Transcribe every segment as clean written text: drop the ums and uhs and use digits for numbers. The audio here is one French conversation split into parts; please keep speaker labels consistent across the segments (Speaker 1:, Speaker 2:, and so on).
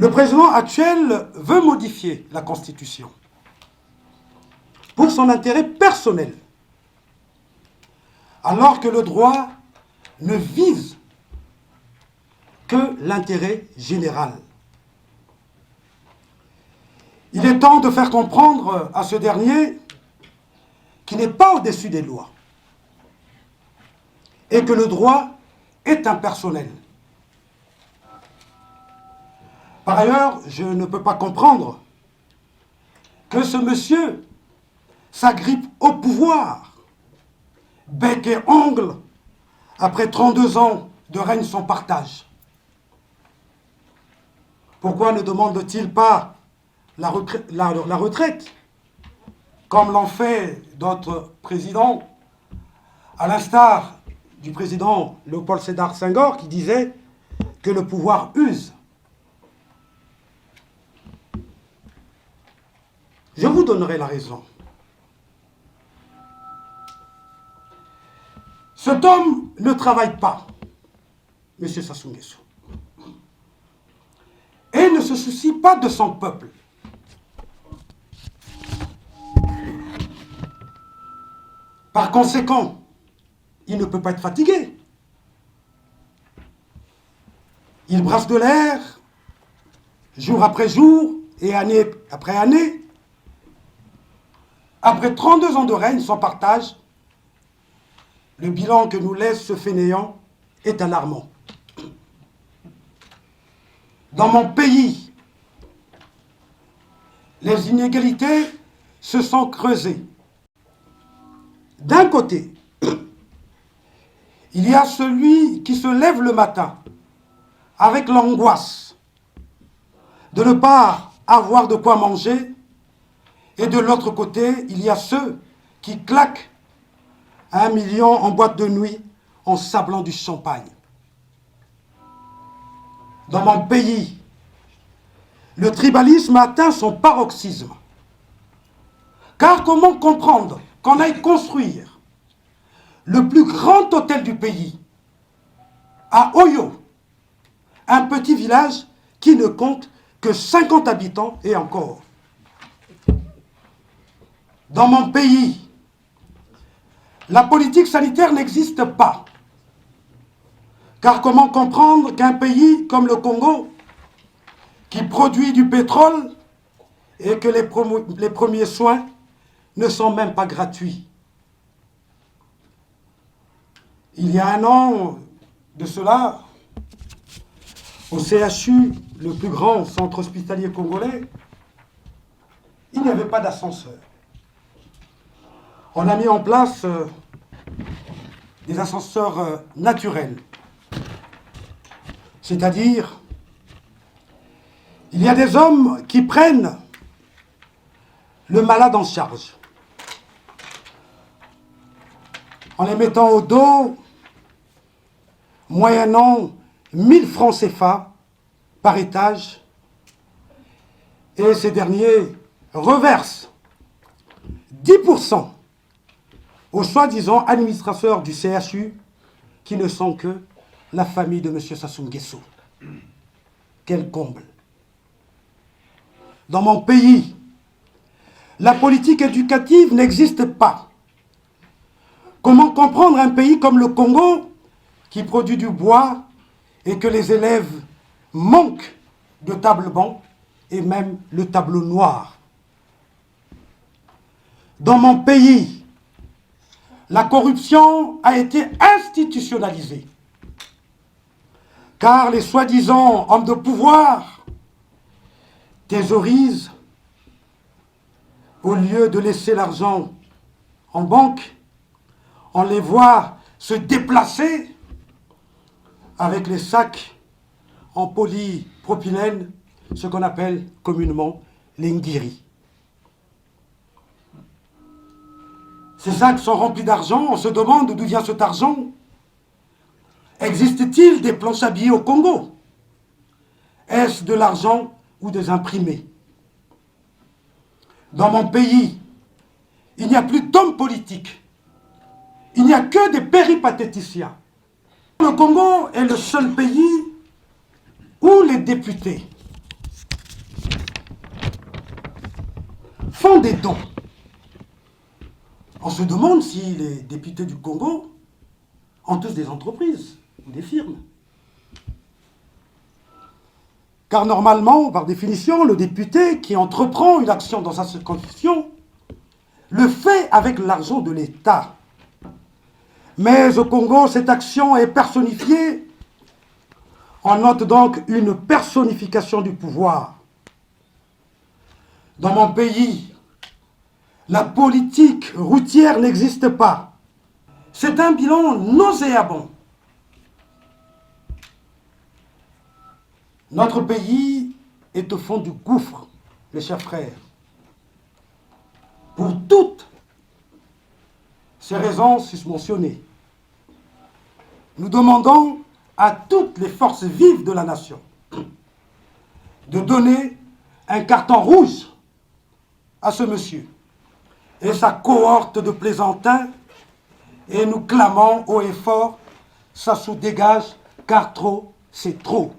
Speaker 1: Le président actuel veut modifier la Constitution pour son intérêt personnel, alors que le droit ne vise que l'intérêt général. Il est temps de faire comprendre à ce dernier qu'il n'est pas au-dessus des lois et que le droit est impersonnel. Par ailleurs, je ne peux pas comprendre que ce monsieur s'agrippe au pouvoir, bec et ongle, après 32 ans de règne sans partage. Pourquoi ne demande-t-il pas la retraite, comme l'ont fait d'autres présidents, à l'instar du président Léopold Sédar Senghor, qui disait que le pouvoir use. Je vous donnerai la raison. Cet homme ne travaille pas, M. Sassou Nguesso, et ne se soucie pas de son peuple. Par conséquent, il ne peut pas être fatigué. Il brasse de l'air, jour après jour et année après année. Après 32 ans de règne sans partage, le bilan que nous laisse ce fainéant est alarmant. Dans mon pays, les inégalités se sont creusées. D'un côté, il y a celui qui se lève le matin avec l'angoisse de ne pas avoir de quoi manger, et de l'autre côté, il y a ceux qui claquent 1 million en boîte de nuit en sablant du champagne. Dans mon pays, le tribalisme atteint son paroxysme. Car comment comprendre qu'on aille construire le plus grand hôtel du pays à Oyo, un petit village qui ne compte que 50 habitants et encore. Dans mon pays, la politique sanitaire n'existe pas. Car comment comprendre qu'un pays comme le Congo, qui produit du pétrole et que les premiers soins ne sont même pas gratuits. Il y a 1 an de cela, au CHU, le plus grand centre hospitalier congolais, il n'y avait pas d'ascenseur. On a mis en place des ascenseurs naturels. C'est-à-dire, il y a des hommes qui prennent le malade en charge, en les mettant au dos, moyennant 1000 francs CFA par étage, et ces derniers reversent 10% aux soi-disant administrateurs du CHU qui ne sont que la famille de M. Sassou Nguesso. Quel comble! Dans mon pays, la politique éducative n'existe pas. Comment comprendre un pays comme le Congo qui produit du bois et que les élèves manquent de table-banc et même le tableau noir? Dans mon pays, la corruption a été institutionnalisée, car les soi-disant hommes de pouvoir thésaurisent, au lieu de laisser l'argent en banque, on les voit se déplacer avec les sacs en polypropylène, ce qu'on appelle communément les nguiri. Ces sacs sont remplis d'argent, on se demande d'où vient cet argent. Existe-t-il des planches à billets au Congo? Est-ce de l'argent ou des imprimés? Dans mon pays, il n'y a plus d'hommes politiques. Il n'y a que des péripatéticiens. Le Congo est le seul pays où les députés font des dons. On se demande si les députés du Congo ont tous des entreprises ou des firmes. Car normalement, par définition, le député qui entreprend une action dans sa circonscription le fait avec l'argent de l'État. Mais au Congo, cette action est personnifiée. On note donc une personnification du pouvoir. Dans mon pays, la politique routière n'existe pas. C'est un bilan nauséabond. Notre pays est au fond du gouffre, mes chers frères. Pour toutes ces raisons susmentionnées, nous demandons à toutes les forces vives de la nation de donner un carton rouge à ce monsieur et sa cohorte de plaisantins, et nous clamons haut et fort, Sassou dégage, car trop, c'est trop.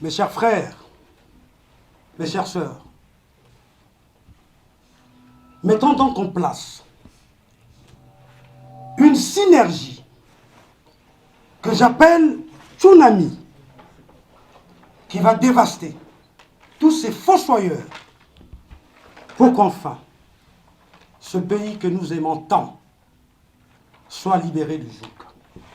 Speaker 1: Mes chers frères, mes chères sœurs, mettons donc en place une synergie que j'appelle tsunami, qui va dévaster tous ces fossoyeurs pour qu'enfin ce pays que nous aimons tant soit libéré du joug.